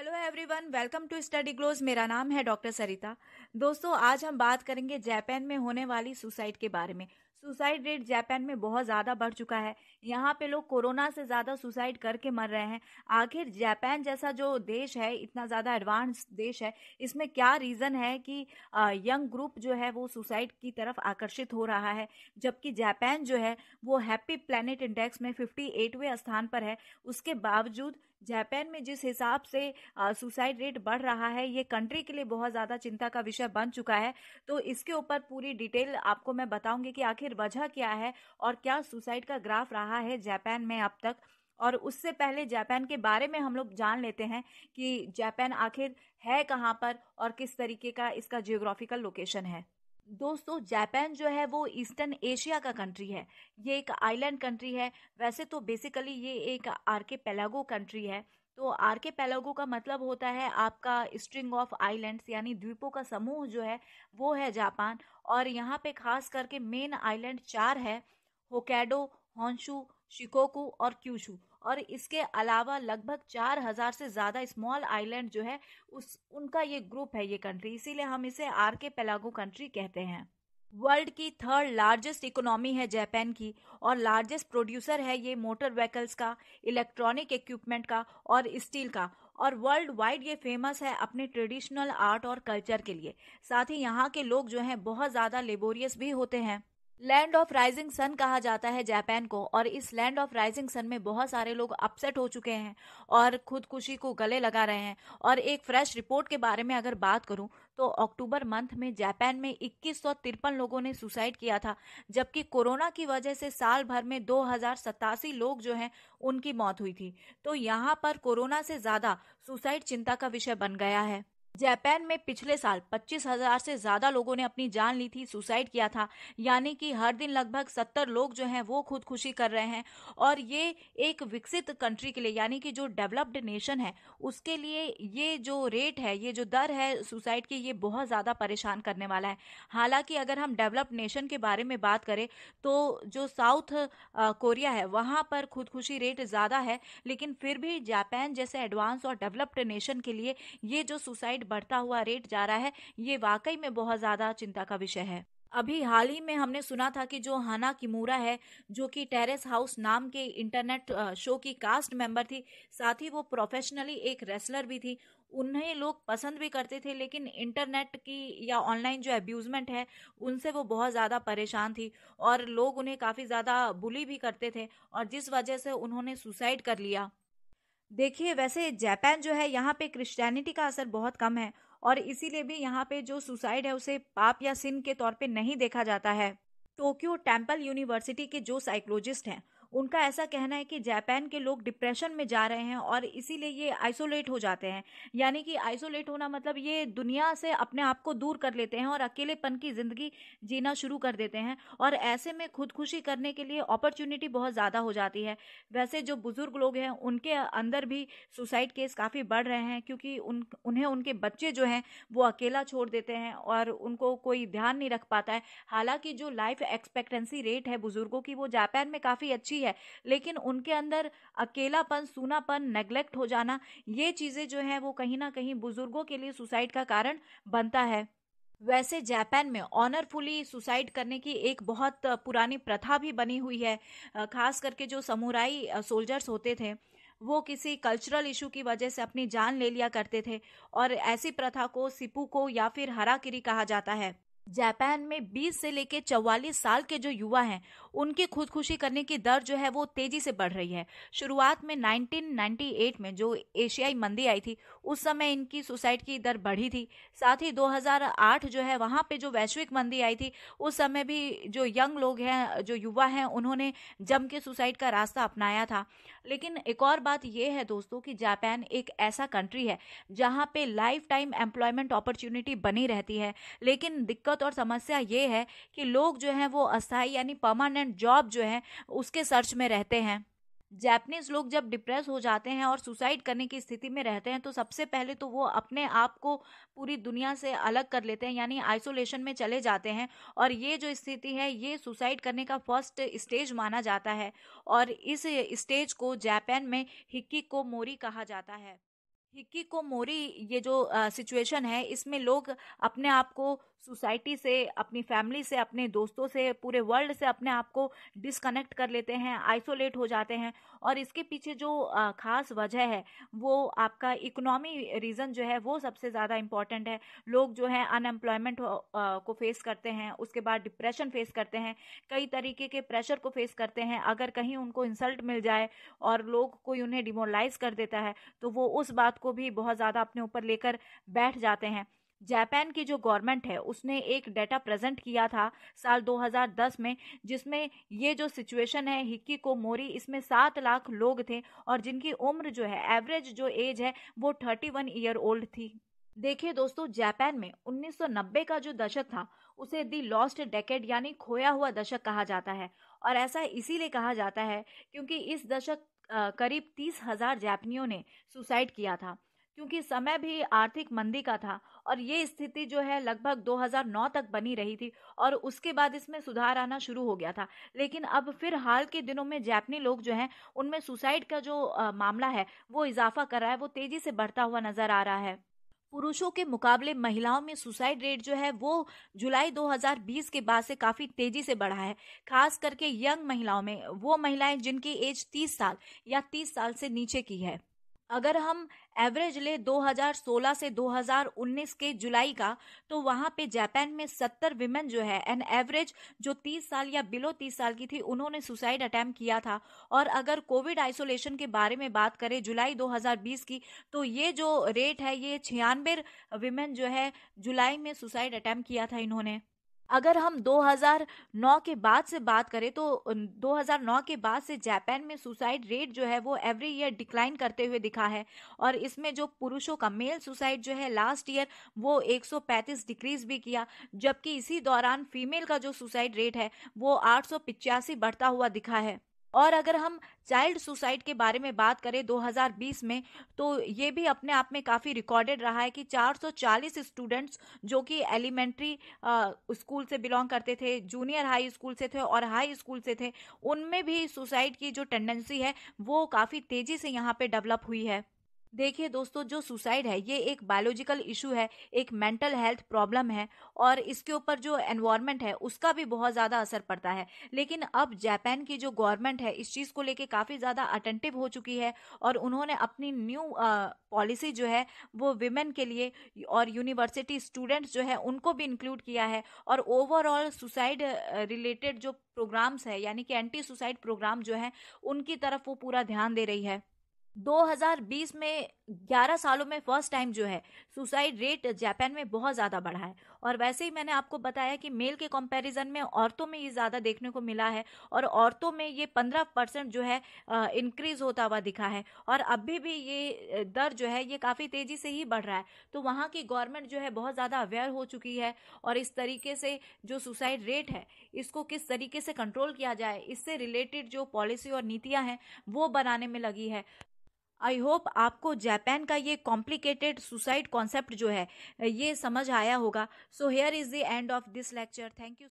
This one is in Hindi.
Hello everyone, welcome to study glows. मेरा नाम है डॉक्टर सरिता। दोस्तों, आज हम बात करेंगे जापान में होने वाली सुसाइड के बारे में। सुसाइड रेट जापान में बहुत ज़्यादा बढ़ चुका है। यहाँ पे लोग कोरोना से ज़्यादा सुसाइड करके मर रहे हैं। आखिर जापान जैसा जो देश है, इतना ज़्यादा एडवांस देश है, इसमें क्या रीज़न है कि यंग ग्रुप जो है वो सुसाइड की तरफ आकर्षित हो रहा है, जबकि जापान जो है वो हैप्पी प्लैनेट इंडेक्स में 58वें स्थान पर है। उसके बावजूद जापान में जिस हिसाब से सुसाइड रेट बढ़ रहा है, ये कंट्री के लिए बहुत ज़्यादा चिंता का विषय बन चुका है। तो इसके ऊपर पूरी डिटेल आपको मैं बताऊंगी कि आखिर वजह क्या है और क्या सुसाइड का ग्राफ रहा है जापान में अब तक। और उससे पहले जापान के बारे में हम लोग जान लेते हैं कि जापान आखिर है कहाँ पर और किस तरीके का इसका जियोग्राफिकल लोकेशन है। दोस्तों, जापान जो है वो ईस्टर्न एशिया का कंट्री है। ये एक आइलैंड कंट्री है। वैसे तो बेसिकली ये एक आर्केपेलागो कंट्री है। तो आर्केपेलागो का मतलब होता है आपका स्ट्रिंग ऑफ आइलैंड्स, यानी द्वीपों का समूह जो है वो है जापान। और यहाँ पे खास करके मेन आइलैंड चार है: होkkaido, होंशु, शिकोकू और क्यूशू। और इसके अलावा लगभग 4000 से ज्यादा स्मॉल आइलैंड जो है उस उनका ये ग्रुप है, ये कंट्री। इसीलिए हम इसे आर्केपेलागो कंट्री कहते हैं। वर्ल्ड की थर्ड लार्जेस्ट इकोनॉमी है जापान की, और लार्जेस्ट प्रोड्यूसर है ये मोटर व्हीकल्स का, इलेक्ट्रॉनिक इक्विपमेंट का और स्टील का। और वर्ल्ड वाइड ये फेमस है अपने ट्रेडिशनल आर्ट और कल्चर के लिए। साथ ही यहाँ के लोग जो हैं बहुत ज़्यादा लेबोरियस भी होते हैं। लैंड ऑफ राइजिंग सन कहा जाता है जापान को, और इस लैंड ऑफ राइजिंग सन में बहुत सारे लोग अपसेट हो चुके हैं और खुदकुशी को गले लगा रहे हैं। और एक फ्रेश रिपोर्ट के बारे में अगर बात करूं तो अक्टूबर मंथ में जापान में 2153 लोगों ने सुसाइड किया था, जबकि कोरोना की वजह से साल भर में 2087 लोग जो हैं उनकी मौत हुई थी। तो यहाँ पर कोरोना से ज्यादा सुसाइड चिंता का विषय बन गया है। जापान में पिछले साल 25,000 से ज्यादा लोगों ने अपनी जान ली थी, सुसाइड किया था। यानी कि हर दिन लगभग 70 लोग जो हैं वो खुदकुशी कर रहे हैं। और ये एक विकसित कंट्री के लिए, यानी कि जो डेवलप्ड नेशन है, उसके लिए ये जो रेट है, ये जो दर है सुसाइड की, ये बहुत ज्यादा परेशान करने वाला है। हालांकि अगर हम डेवलप्ड नेशन के बारे में बात करें तो जो साउथ कोरिया है वहां पर खुदकुशी रेट ज्यादा है, लेकिन फिर भी जापान जैसे एडवांस और डेवलप्ड नेशन के लिए ये जो सुसाइड बढ़ता हुआ रेट जा रहा है, ये वाकई में बहुत ज्यादा चिंता का विषय है। अभी हाल ही में हमने सुना था कि जो हाना किमूरा है, जो कि टेरेस हाउस नाम के इंटरनेट शो की कास्ट मेंबर थी, साथ ही वो प्रोफेशनली एक रेसलर भी थी। उन्हें लोग पसंद भी करते थे, लेकिन इंटरनेट की या ऑनलाइन जो अब्यूजमेंट है उनसे वो बहुत ज़्यादा परेशान थी, और लोग उन्हें काफ़ी ज़्यादा बुली भी करते थे, और जिस वजह से उन्होंने सुसाइड कर लिया। देखिए, वैसे जापान जो है यहाँ पे क्रिश्चियनिटी का असर बहुत कम है, और इसीलिए भी यहाँ पे जो सुसाइड है उसे पाप या सिन के तौर पे नहीं देखा जाता है। टोक्यो टेम्पल यूनिवर्सिटी के जो साइकोलॉजिस्ट हैं, उनका ऐसा कहना है कि जापान के लोग डिप्रेशन में जा रहे हैं और इसीलिए ये आइसोलेट हो जाते हैं। यानी कि आइसोलेट होना मतलब ये दुनिया से अपने आप को दूर कर लेते हैं और अकेलेपन की जिंदगी जीना शुरू कर देते हैं, और ऐसे में खुदकुशी करने के लिए अपॉर्चुनिटी बहुत ज़्यादा हो जाती है। वैसे जो बुजुर्ग लोग हैं उनके अंदर भी सुसाइड केस काफ़ी बढ़ रहे हैं, क्योंकि उन्हें उनके बच्चे जो हैं वो अकेला छोड़ देते हैं और उनको कोई ध्यान नहीं रख पाता है। हालांकि जो लाइफ एक्सपेक्टेंसी रेट है बुजुर्गों की, वो जापान में काफ़ी अच्छी है, लेकिन उनके अंदर अकेलापन, सूनापन, नेग्लेक्ट हो जाना, ये चीज़ें जो हैं वो कहीं ना कहीं बुजुर्गों के लिए सुसाइड का कारण बनता है। वैसे जापान में ऑनरफुली सुसाइड करने की एक बहुत पुरानी प्रथा भी बनी हुई है। खास करके जो समुराई सोल्जर्स होते थे, वो किसी कल्चरल इशू की वजह से अपनी जान ले लिया करते थे, और ऐसी प्रथा को सिपुको या फिर हराकिरी कहा जाता है। जापान में 20 से लेकर 44 साल के जो युवा हैं, उनकी खुदकुशी करने की दर जो है वो तेजी से बढ़ रही है। शुरुआत में 1998 में जो एशियाई मंदी आई थी, उस समय इनकी सुसाइड की दर बढ़ी थी। साथ ही 2008 जो है वहाँ पे जो वैश्विक मंदी आई थी, उस समय भी जो यंग लोग हैं, जो युवा हैं, उन्होंने जम के सुसाइड का रास्ता अपनाया था। लेकिन एक और बात यह है दोस्तों कि जापान एक ऐसा कंट्री है जहाँ पे लाइफ टाइम एम्प्लॉयमेंट अपॉर्चुनिटी बनी रहती है। लेकिन दिक्कत और समस्या ये है कि लोग जो हैं वो अस्थायी यानी परमानेंट जॉब जो है उसके सर्च में रहते हैं। जापानीज लोग जब डिप्रेस हो जाते हैं और सुसाइड करने की स्थिति में रहते हैं, तो सबसे पहले तो वो अपने आप को पूरी दुनिया से अलग कर लेते हैं, यानी आइसोलेशन में चले जाते हैं। और ये जो स्थिति है, ये सुसाइड करने का फर्स्ट स्टेज माना जाता है, और इस स्टेज को जापान में हिकिकोमोरी कहा जाता है। हिकिकोमोरी ये जो सिचुएशन है, इसमें लोग अपने आप को सोसाइटी से, अपनी फैमिली से, अपने दोस्तों से, पूरे वर्ल्ड से अपने आप को डिस्कनेक्ट कर लेते हैं, आइसोलेट हो जाते हैं। और इसके पीछे जो खास वजह है वो आपका इकोनॉमी रीज़न जो है वो सबसे ज़्यादा इम्पॉर्टेंट है। लोग जो है अनएम्प्लॉयमेंट को फेस करते हैं, उसके बाद डिप्रेशन फेस करते हैं, कई तरीके के प्रेशर को फेस करते हैं। अगर कहीं उनको इंसल्ट मिल जाए और लोग कोई उन्हें डिमोरलाइज कर देता है तो वो उस बात को भी बहुत ज़्यादा अपने ऊपर लेकर बैठ जाते हैं। जापान की जो गवर्नमेंट है उसने एक डेटा प्रेजेंट किया था साल 2010 में, जिसमें ये जो सिचुएशन है हिकिकोमोरी, इसमें 7 लाख लोग थे और जिनकी उम्र जो है, एवरेज जो एज है वो 31 ईयर ओल्ड थी। देखिए दोस्तों, जापान में 1990 का जो दशक था उसे दी लॉस्ट डेकेड यानी खोया हुआ दशक कहा जाता है। और ऐसा इसीलिए कहा जाता है क्योंकि इस दशक करीब 30,000 जापानियों ने सुसाइड किया था, क्योंकि समय भी आर्थिक मंदी का था। और ये स्थिति जो है लगभग 2009 तक बनी रही थी और उसके बाद इसमें सुधार आना शुरू हो गया था। लेकिन अब फिर हाल के दिनों में जापानी लोग जो हैं उनमें सुसाइड का जो मामला है वो इजाफा कर रहा है, वो तेजी से बढ़ता हुआ नजर आ रहा है। पुरुषों के मुकाबले महिलाओं में सुसाइड रेट जो है वो जुलाई 2020 के बाद से काफी तेजी से बढ़ा है, खास करके यंग महिलाओं में, वो महिलाएं जिनकी एज 30 साल या 30 साल से नीचे की है। अगर हम एवरेज ले 2016 से 2019 के जुलाई का, तो वहां पे जापान में 70 विमेन जो है एन एवरेज, जो 30 साल या बिलो 30 साल की थी, उन्होंने सुसाइड अटेम्प्ट किया था। और अगर कोविड आइसोलेशन के बारे में बात करें जुलाई 2020 की, तो ये जो रेट है ये 96 विमेन जो है जुलाई में सुसाइड अटेम्प्ट किया था इन्होंने। अगर हम 2009 के बाद से बात करें तो 2009 के बाद से जापान में सुसाइड रेट जो है वो एवरी ईयर डिक्लाइन करते हुए दिखा है। और इसमें जो पुरुषों का मेल सुसाइड जो है लास्ट ईयर वो 135 डिक्रीज भी किया, जबकि इसी दौरान फीमेल का जो सुसाइड रेट है वो 885 बढ़ता हुआ दिखा है। और अगर हम चाइल्ड सुसाइड के बारे में बात करें 2020 में, तो ये भी अपने आप में काफ़ी रिकॉर्डेड रहा है कि 440 स्टूडेंट्स जो कि एलिमेंट्री स्कूल से बिलोंग करते थे, जूनियर हाई स्कूल से थे और हाई स्कूल से थे, उनमें भी सुसाइड की जो टेंडेंसी है वो काफ़ी तेज़ी से यहाँ पे डेवलप हुई है। देखिए दोस्तों, जो सुसाइड है ये एक बायोलॉजिकल इशू है, एक मेंटल हेल्थ प्रॉब्लम है और इसके ऊपर जो एनवायरनमेंट है उसका भी बहुत ज़्यादा असर पड़ता है। लेकिन अब जापान की जो गवर्नमेंट है इस चीज़ को लेके काफ़ी ज़्यादा अटेंटिव हो चुकी है और उन्होंने अपनी न्यू पॉलिसी जो है वो विमेन के लिए और यूनिवर्सिटी स्टूडेंट्स जो है उनको भी इंक्लूड किया है। और ओवरऑल सुसाइड रिलेटेड जो प्रोग्राम्स है यानी कि एंटी सुसाइड प्रोग्राम जो है उनकी तरफ वो पूरा ध्यान दे रही है। 2020 में 11 सालों में फर्स्ट टाइम जो है सुसाइड रेट जापान में बहुत ज़्यादा बढ़ा है। और वैसे ही मैंने आपको बताया कि मेल के कंपैरिजन में औरतों में ये ज़्यादा देखने को मिला है और औरतों में ये 15% जो है इंक्रीज होता हुआ दिखा है। और अभी भी ये दर जो है ये काफ़ी तेज़ी से ही बढ़ रहा है। तो वहाँ की गवर्नमेंट जो है बहुत ज़्यादा अवेयर हो चुकी है और इस तरीके से जो सुसाइड रेट है इसको किस तरीके से कंट्रोल किया जाए, इससे रिलेटेड जो पॉलिसी और नीतियाँ हैं वो बनाने में लगी है। आई होप आपको जापान का ये कॉम्प्लिकेटेड सुसाइड कॉन्सेप्ट जो है ये समझ आया होगा। So here is the end of this lecture. Thank you.